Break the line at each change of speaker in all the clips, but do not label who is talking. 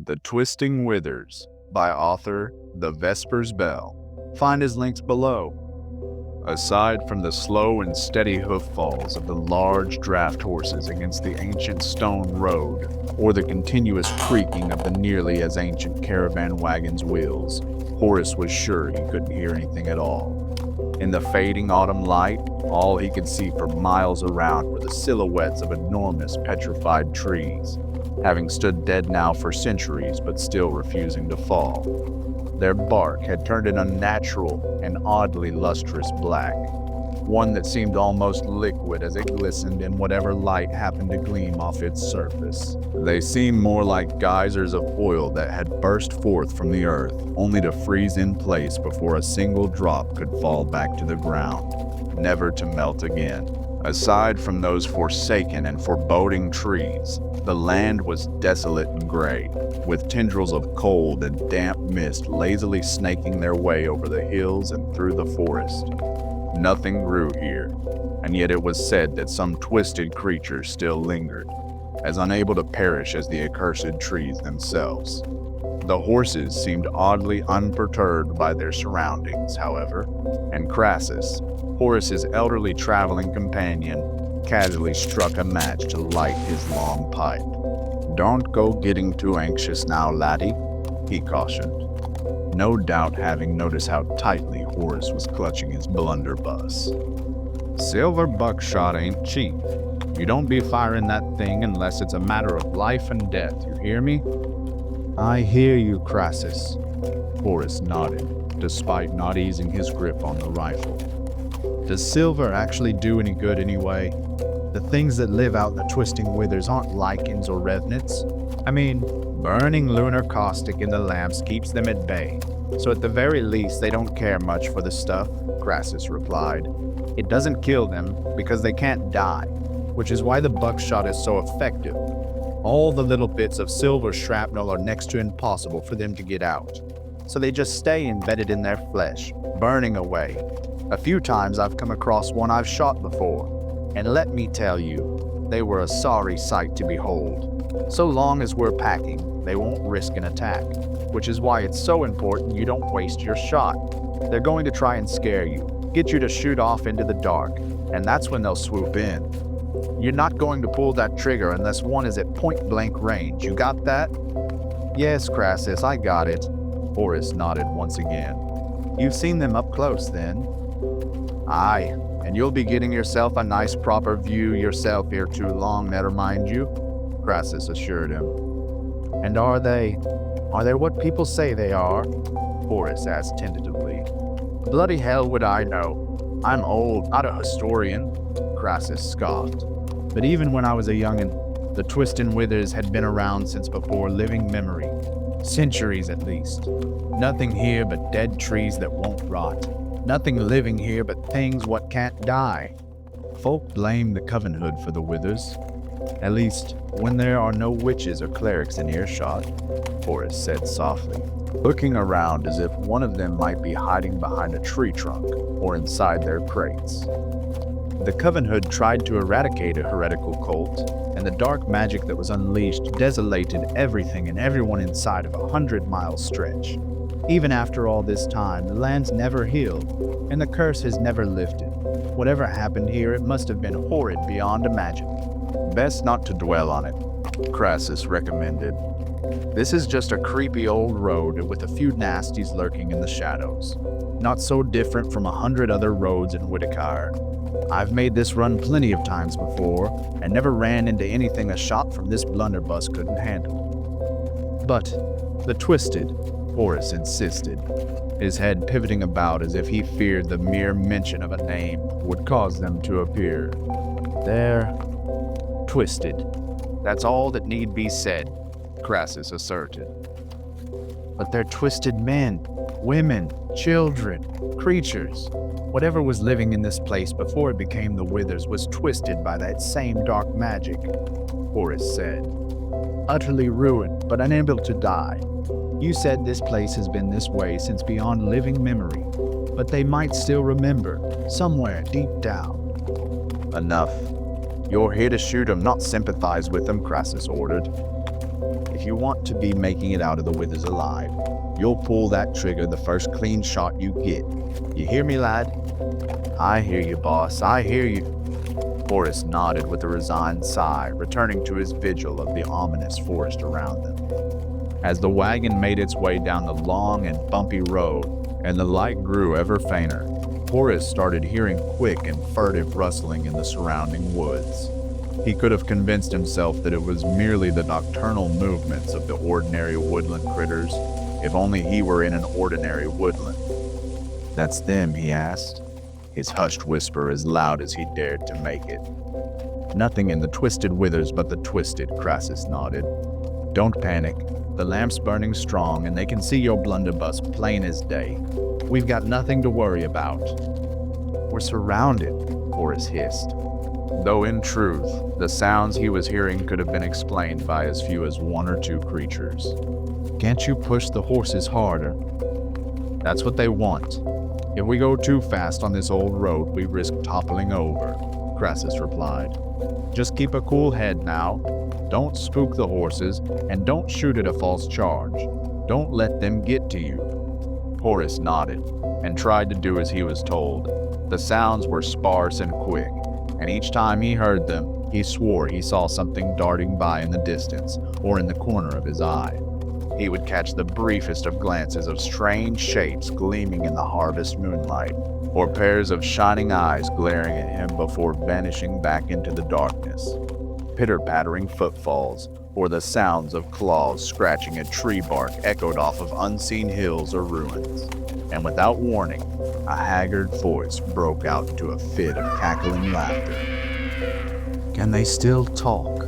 The Twisting Withers by author The Vespers Bell. Find his links below. Aside from the slow and steady hoof falls of the large draft horses against the ancient stone road, or the continuous creaking of the nearly as ancient caravan wagon's wheels, Horace was sure he couldn't hear anything at all. In the fading autumn light, all he could see for miles around were the silhouettes of enormous petrified trees, having stood dead now for centuries but still refusing to fall. Their bark had turned an unnatural and oddly lustrous black, one that seemed almost liquid as it glistened in whatever light happened to gleam off its surface. They seemed more like geysers of oil that had burst forth from the earth, only to freeze in place before a single drop could fall back to the ground, never to melt again. Aside from those forsaken and foreboding trees, the land was desolate and gray, with tendrils of cold and damp mist lazily snaking their way over the hills and through the forest. Nothing grew here, and yet it was said that some twisted creature still lingered, as unable to perish as the accursed trees themselves. The horses seemed oddly unperturbed by their surroundings, however, and Crassus, Horace's elderly traveling companion, casually struck a match to light his long pipe. "Don't go getting too anxious now, laddie," he cautioned, no doubt having noticed how tightly Horace was clutching his blunderbuss. "Silver buckshot ain't cheap. You don't be firing that thing unless it's a matter of life and death, you hear me?" "I hear you, Crassus," Horace nodded, despite not easing his grip on the rifle. "Does silver actually do any good anyway? The things that live out in the Twisting Withers aren't lichens or revenants. I mean, burning lunar caustic in the lamps keeps them at bay, so at the very least they don't care much for the stuff," Crassus replied. "It doesn't kill them because they can't die, which is why the buckshot is so effective. All the little bits of silver shrapnel are next to impossible for them to get out, so they just stay embedded in their flesh, burning away. A few times I've come across one I've shot before, and let me tell you, they were a sorry sight to behold. So long as we're packing, they won't risk an attack, which is why it's so important you don't waste your shot. They're going to try and scare you, get you to shoot off into the dark, and that's when they'll swoop in. You're not going to pull that trigger unless one is at point-blank range. You got that?" "Yes, Crassus, I got it." Horace nodded once again. "You've seen them up close, then?" "Aye, and you'll be getting yourself a nice proper view yourself ere too long, never mind you," Crassus assured him. "And are they what people say they are?" Horace asked tentatively. "Bloody hell would I know. I'm old, not a historian," Crassus scoffed. "But even when I was a young'un, the Twisting Withers had been around since before living memory. Centuries at least. Nothing here but dead trees that won't rot. Nothing living here but things what can't die. Folk blame the Covenhood for the Withers. At least, when there are no witches or clerics in earshot," Horace said softly, looking around as if one of them might be hiding behind a tree trunk or inside their crates. The Covenhood tried to eradicate a heretical cult, and the dark magic that was unleashed desolated everything and everyone inside of a 100-mile stretch. Even after all this time, the land's never healed, and the curse has never lifted. Whatever happened here, it must have been horrid beyond imagine. "Best not to dwell on it," Crassus recommended. "This is just a creepy old road with a few nasties lurking in the shadows. Not so different from 100 other roads in Whitaker. I've made this run plenty of times before, and never ran into anything a shot from this blunderbuss couldn't handle." "But the Twisted," Horace insisted, his head pivoting about as if he feared the mere mention of a name would cause them to appear. "They're twisted. That's all that need be said," Crassus asserted. "But they're twisted men, women, children, creatures. Whatever was living in this place before it became the Withers was twisted by that same dark magic," Horace said. "Utterly ruined, but unable to die. You said this place has been this way since beyond living memory, but they might still remember, somewhere deep down." "Enough. You're here to shoot 'em, not sympathize with them," Crassus ordered.
If you want to be making it out of the withers alive, you'll pull that trigger the first clean shot you get. You hear me, lad?"
"I hear you, boss, I hear you." Horace nodded with a resigned sigh, returning to his vigil of the ominous forest around them. As the wagon made its way down the long and bumpy road, and the light grew ever fainter, Horace started hearing quick and furtive rustling in the surrounding woods. He could have convinced himself that it was merely the nocturnal movements of the ordinary woodland critters, if only he were in an ordinary woodland. "That's them?" he asked, his hushed whisper as loud as he dared to make it. "Nothing in the twisted withers but the twisted," Crassus nodded. "Don't panic. The lamp's burning strong, and they can see your blunderbuss plain as day. We've got nothing to worry about." "We're surrounded," Horace hissed. Though in truth, the sounds he was hearing could have been explained by as few as one or two creatures. "Can't you push the horses harder?" "That's what they want. If we go too fast on this old road, we risk toppling over," Crassus replied. "Just keep a cool head now. Don't spook the horses, and don't shoot at a false charge. Don't let them get to you." Horace nodded, and tried to do as he was told. The sounds were sparse and quick, and each time he heard them, he swore he saw something darting by in the distance, or in the corner of his eye. He would catch the briefest of glances of strange shapes gleaming in the harvest moonlight, or pairs of shining eyes glaring at him before vanishing back into the darkness. Pitter-pattering footfalls, or the sounds of claws scratching at tree bark echoed off of unseen hills or ruins. And without warning, a haggard voice broke out into a fit of cackling laughter. "Can they still talk?"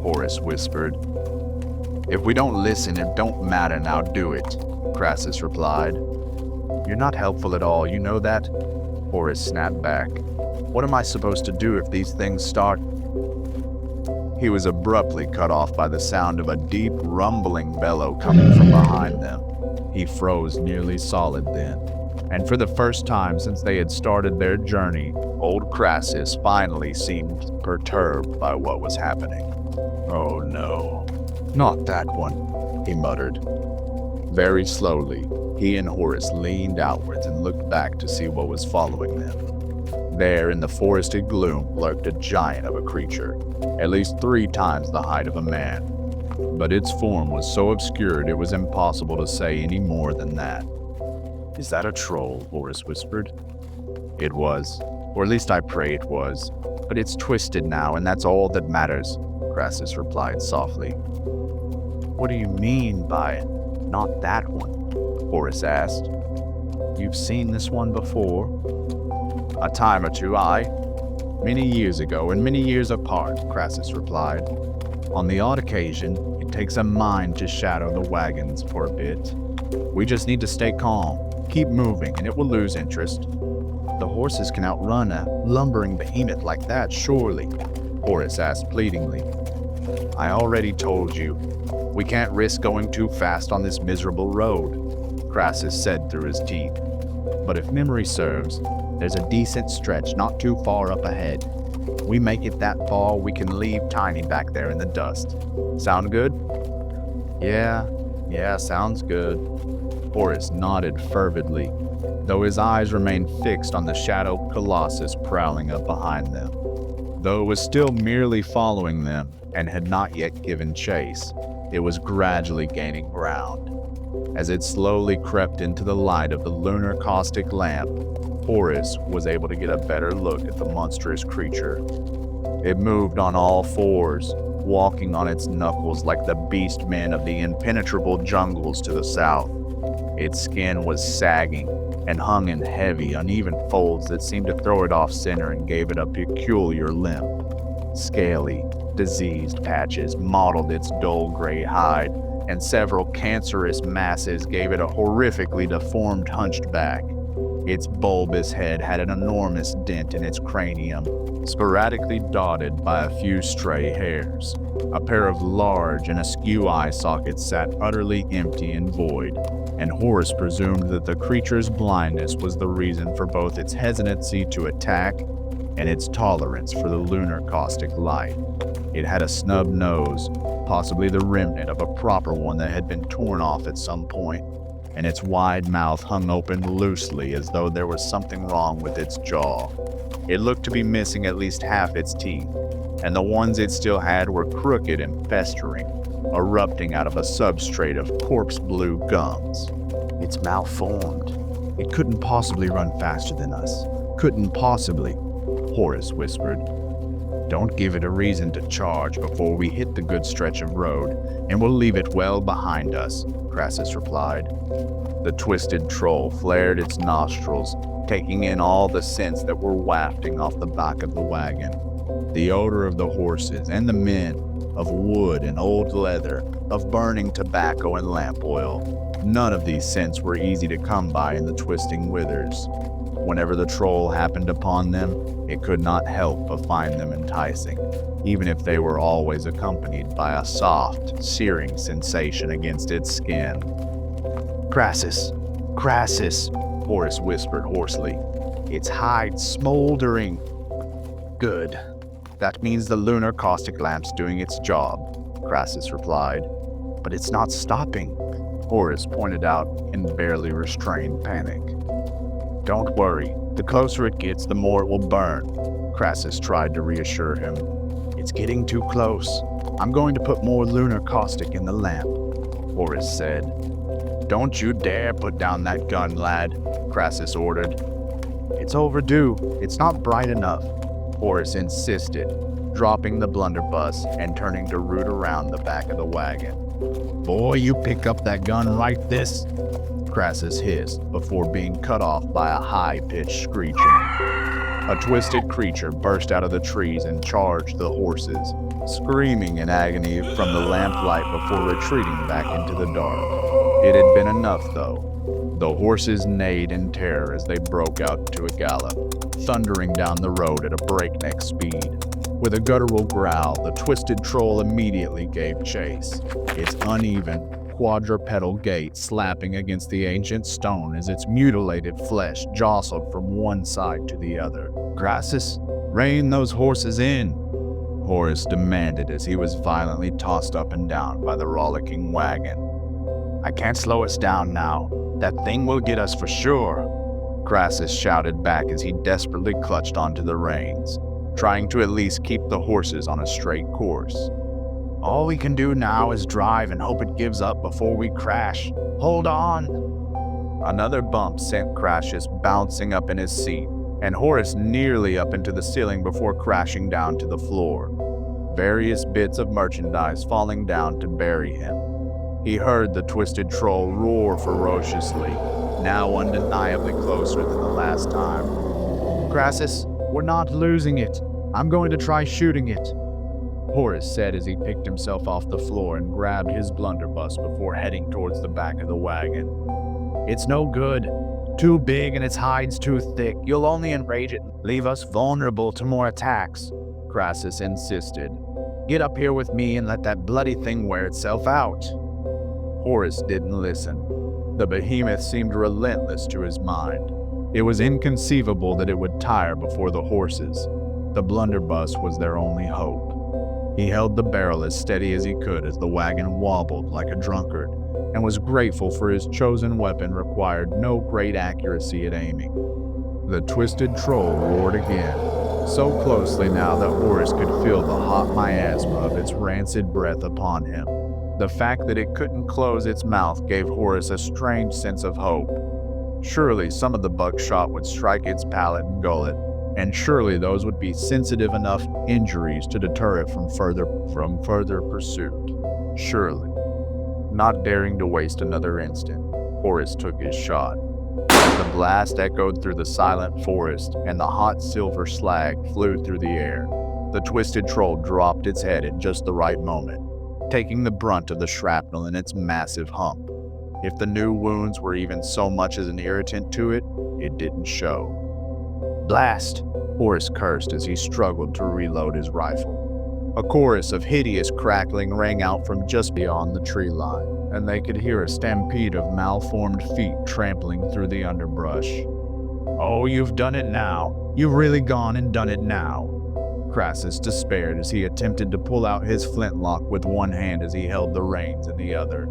Horace whispered. "If we don't listen, it don't matter now, do it," Crassus replied. "You're not helpful at all, you know that?" Horace snapped back. "What am I supposed to do if these things start—" He was abruptly cut off by the sound of a deep, rumbling bellow coming from behind them. He froze nearly solid then, and for the first time since they had started their journey, old Crassus finally seemed perturbed by what was happening. "Oh no, not that one," he muttered. Very slowly, he and Horace leaned outwards and looked back to see what was following them. There, in the forested gloom, lurked a giant of a creature, at least 3 times the height of a man. But its form was so obscured it was impossible to say any more than that. "Is that a troll?" Horace whispered. "It was, or at least I pray it was. But it's twisted now, and that's all that matters," Crassus replied softly. "What do you mean by not that one?" Horace asked. "You've seen this one before?" "A time or two, aye. Many years ago, and many years apart," Crassus replied. "On the odd occasion, it takes a mind to shadow the wagons for a bit. We just need to stay calm, keep moving, and it will lose interest." "The horses can outrun a lumbering behemoth like that, surely?" Horace asked pleadingly. "I already told you. We can't risk going too fast on this miserable road," Crassus said through his teeth. "But if memory serves, there's a decent stretch not too far up ahead. We make it that far, we can leave Tiny back there in the dust. Sound good?" Yeah, sounds good." Horace nodded fervidly, though his eyes remained fixed on the shadowed colossus prowling up behind them. Though it was still merely following them and had not yet given chase, it was gradually gaining ground. As it slowly crept into the light of the lunar caustic lamp, Horace was able to get a better look at the monstrous creature. It moved on all 4s, walking on its knuckles like the beast men of the impenetrable jungles to the south. Its skin was sagging and hung in heavy, uneven folds that seemed to throw it off center and gave it a peculiar limp. Scaly, diseased patches mottled its dull gray hide, and several cancerous masses gave it a horrifically deformed hunched back. Its bulbous head had an enormous dent in its cranium, sporadically dotted by a few stray hairs. A pair of large and askew eye sockets sat utterly empty and void, and Horace presumed that the creature's blindness was the reason for both its hesitancy to attack and its tolerance for the lunar caustic light. It had a snub nose, possibly the remnant of a proper one that had been torn off at some point, and its wide mouth hung open loosely as though there was something wrong with its jaw. It looked to be missing at least half its teeth, and the ones it still had were crooked and festering, erupting out of a substrate of corpse-blue gums.
It's malformed. It couldn't possibly run faster than us. Couldn't possibly, Horace whispered. Don't give it a reason to charge before we hit the good stretch of road, and we'll leave it well behind us, Crassus replied. The twisted troll flared its nostrils, taking in all the scents that were wafting off the back of the wagon. The odor of the horses and the men, of wood and old leather, of burning tobacco and lamp oil. None of these scents were easy to come by in the twisting withers. Whenever the troll happened upon them, it could not help but find them enticing, even if they were always accompanied by a soft, searing sensation against its skin. Crassus, Crassus, Horace whispered hoarsely. Its hide smoldering. Good. That means the lunar caustic lamp's doing its job, Crassus replied. But it's not stopping, Horace pointed out in barely restrained panic. Don't worry. The closer it gets, the more it will burn, Crassus tried to reassure him. It's getting too close. I'm going to put more lunar caustic in the lamp, Horace said. Don't you dare put down that gun, lad, Crassus ordered. It's overdue. It's not bright enough, Horace insisted, dropping the blunderbuss and turning to root around the back of the wagon. Boy, you pick up that gun right this, Crassus hissed before being cut off by a high-pitched screeching. A twisted creature burst out of the trees and charged the horses, screaming in agony from the lamplight before retreating back into the dark. It had been enough, though. The horses neighed in terror as they broke out into a gallop, thundering down the road at a breakneck speed. With a guttural growl, the twisted troll immediately gave chase, its uneven, quadrupedal gait slapping against the ancient stone as its mutilated flesh jostled from one side to the other. Crassus, rein those horses in, Horace demanded as he was violently tossed up and down by the rollicking wagon. I can't slow us down now. That thing will get us for sure, Crassus shouted back as he desperately clutched onto the reins, trying to at least keep the horses on a straight course. All we can do now is drive and hope it gives up before we crash. Hold on! Another bump sent Crassus bouncing up in his seat, and Horace nearly up into the ceiling before crashing down to the floor, various bits of merchandise falling down to bury him. He heard the twisted troll roar ferociously, now undeniably closer than the last time. Crassus, we're not losing it. I'm going to try shooting it, Horace said as he picked himself off the floor and grabbed his blunderbuss before heading towards the back of the wagon. It's no good. Too big and its hide's too thick. You'll only enrage it and leave us vulnerable to more attacks, Crassus insisted. Get up here with me and let that bloody thing wear itself out. Horace didn't listen. The behemoth seemed relentless to his mind. It was inconceivable that it would tire before the horses. The blunderbuss was their only hope. He held the barrel as steady as he could as the wagon wobbled like a drunkard, and was grateful for his chosen weapon required no great accuracy at aiming. The twisted troll roared again, so closely now that Horace could feel the hot miasma of its rancid breath upon him. The fact that it couldn't close its mouth gave Horace a strange sense of hope. Surely some of the buckshot would strike its palate and gullet, and surely those would be sensitive enough injuries to deter it from further pursuit. Surely. Not daring to waste another instant, Horace took his shot. The blast echoed through the silent forest, and the hot silver slag flew through the air. The twisted troll dropped its head at just the right moment, taking the brunt of the shrapnel in its massive hump. If the new wounds were even so much as an irritant to it, it didn't show. Blast! Horace cursed as he struggled to reload his rifle. A chorus of hideous crackling rang out from just beyond the tree line, and they could hear a stampede of malformed feet trampling through the underbrush. Oh, you've done it now. You've really gone and done it now, Crassus despaired as he attempted to pull out his flintlock with one hand as he held the reins in the other.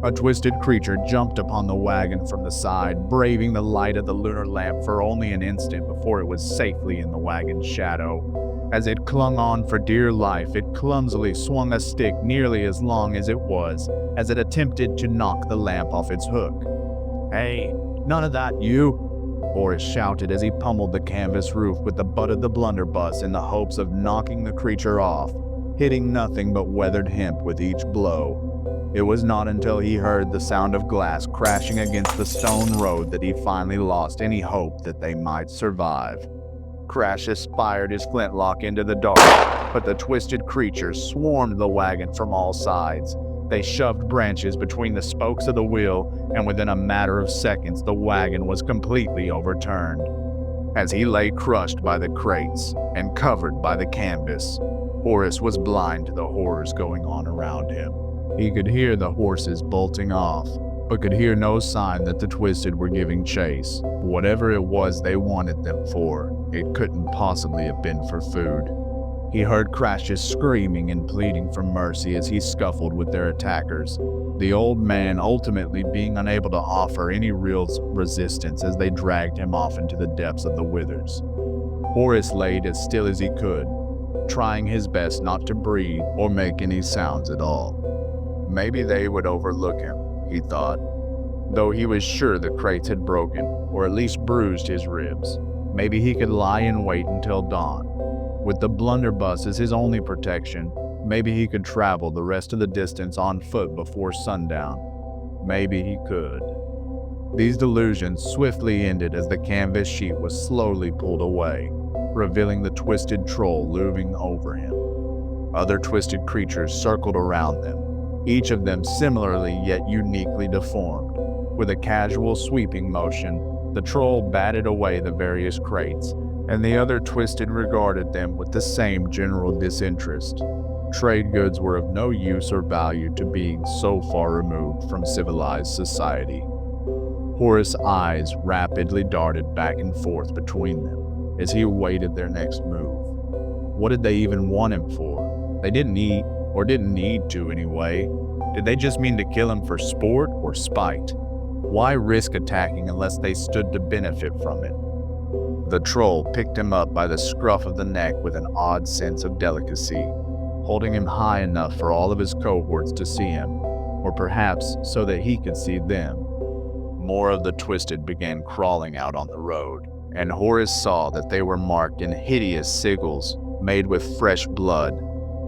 A twisted creature jumped upon the wagon from the side, braving the light of the lunar lamp for only an instant before it was safely in the wagon's shadow. As it clung on for dear life, it clumsily swung a stick nearly as long as it was, as it attempted to knock the lamp off its hook. "Hey, none of that, you!" Horace shouted as he pummeled the canvas roof with the butt of the blunderbuss in the hopes of knocking the creature off, hitting nothing but weathered hemp with each blow. It was not until he heard the sound of glass crashing against the stone road that he finally lost any hope that they might survive. Crassus fired his flintlock into the dark, but the twisted creatures swarmed the wagon from all sides. They shoved branches between the spokes of the wheel, and within a matter of seconds the wagon was completely overturned. As he lay crushed by the crates and covered by the canvas, Horace was blind to the horrors going on around him. He could hear the horses bolting off, but could hear no sign that the Twisted were giving chase. Whatever it was they wanted them for, it couldn't possibly have been for food. He heard Crassus screaming and pleading for mercy as he scuffled with their attackers, the old man ultimately being unable to offer any real resistance as they dragged him off into the depths of the withers. Horace laid as still as he could, trying his best not to breathe or make any sounds at all. Maybe they would overlook him, he thought, though he was sure the crates had broken, or at least bruised his ribs. Maybe he could lie in wait until dawn. With the blunderbuss as his only protection, maybe he could travel the rest of the distance on foot before sundown. Maybe he could. These delusions swiftly ended as the canvas sheet was slowly pulled away, revealing the twisted troll looming over him. Other twisted creatures circled around them, each of them similarly yet uniquely deformed. With a casual sweeping motion, the troll batted away the various crates, and the other Twisted regarded them with the same general disinterest. Trade goods were of no use or value to beings so far removed from civilized society. Horace's eyes rapidly darted back and forth between them as he awaited their next move. What did they even want him for? They didn't eat, or didn't need to anyway. Did they just mean to kill him for sport or spite? Why risk attacking unless they stood to benefit from it? The troll picked him up by the scruff of the neck with an odd sense of delicacy, holding him high enough for all of his cohorts to see him, or perhaps so that he could see them. More of the Twisted began crawling out on the road, and Horace saw that they were marked in hideous sigils made with fresh blood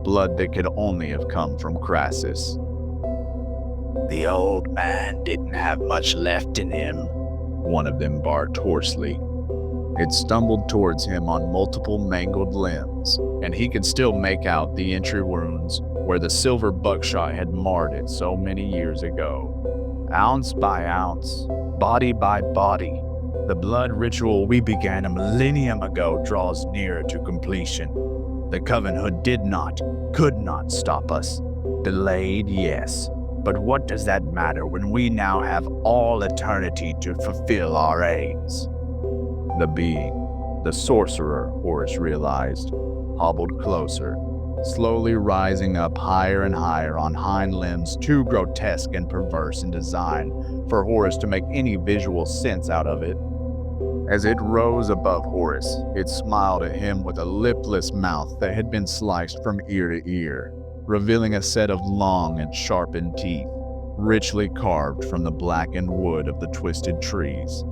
that could only have come from Crassus. "The old man didn't have much left in him," one of them barked hoarsely. It stumbled towards him on multiple mangled limbs, and he could still make out the entry wounds where the silver buckshot had marred it so many years ago. Ounce by ounce, body by body, the blood ritual we began a millennium ago draws nearer to completion. The Covenhood could not stop us. Delayed, yes, but what does that matter when we now have all eternity to fulfill our aims? The being, the sorcerer, Horace realized, hobbled closer, slowly rising up higher and higher on hind limbs too grotesque and perverse in design for Horace to make any visual sense out of it. As it rose above Horace, it smiled at him with a lipless mouth that had been sliced from ear to ear, revealing a set of long and sharpened teeth, richly carved from the blackened wood of the twisted trees.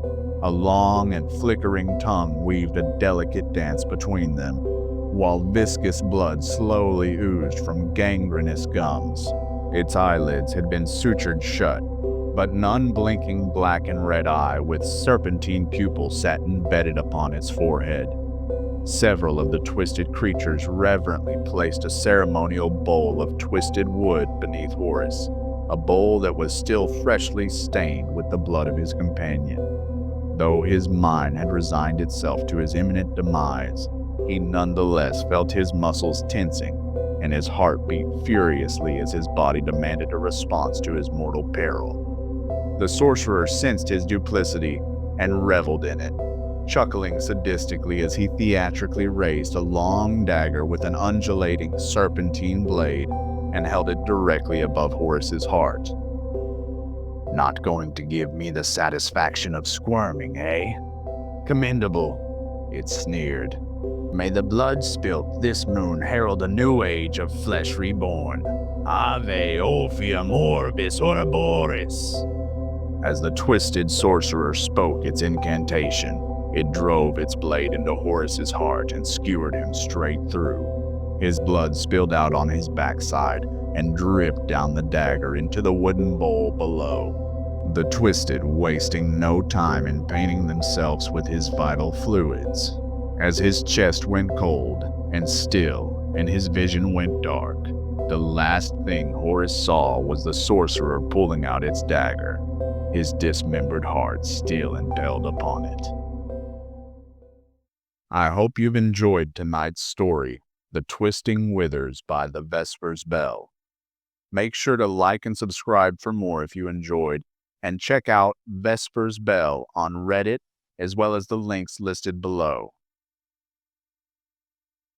A long and flickering tongue weaved a delicate dance between them, while viscous blood slowly oozed from gangrenous gums. Its eyelids had been sutured shut, but an unblinking black and red eye with serpentine pupil sat embedded upon its forehead. Several of the twisted creatures reverently placed a ceremonial bowl of twisted wood beneath Horace, a bowl that was still freshly stained with the blood of his companion. Though his mind had resigned itself to his imminent demise, he nonetheless felt his muscles tensing and his heart beat furiously as his body demanded a response to his mortal peril. The sorcerer sensed his duplicity and reveled in it,
chuckling sadistically as he theatrically raised a long dagger with an undulating serpentine blade and held it directly above Horace's heart.
Not going to give me the satisfaction of squirming, eh? Commendable, it sneered. May the blood spilt this moon herald a new age of flesh reborn. Ave Ophium Orbis Ouroboros. As the twisted sorcerer spoke its incantation, it drove its blade into Horace's heart and skewered him straight through. His blood spilled out on his backside and dripped down the dagger into the wooden bowl below. The Twisted wasting no time in painting themselves with his vital fluids. As his chest went cold and still and his vision went dark, the last thing Horace saw was the sorcerer pulling out its dagger, his dismembered heart still impaled upon it. I hope you've enjoyed tonight's story, The Twisting Withers by the Vespers Bell. Make sure to like and subscribe for more if you enjoyed, and check out Vespers Bell on Reddit as well as the links listed below.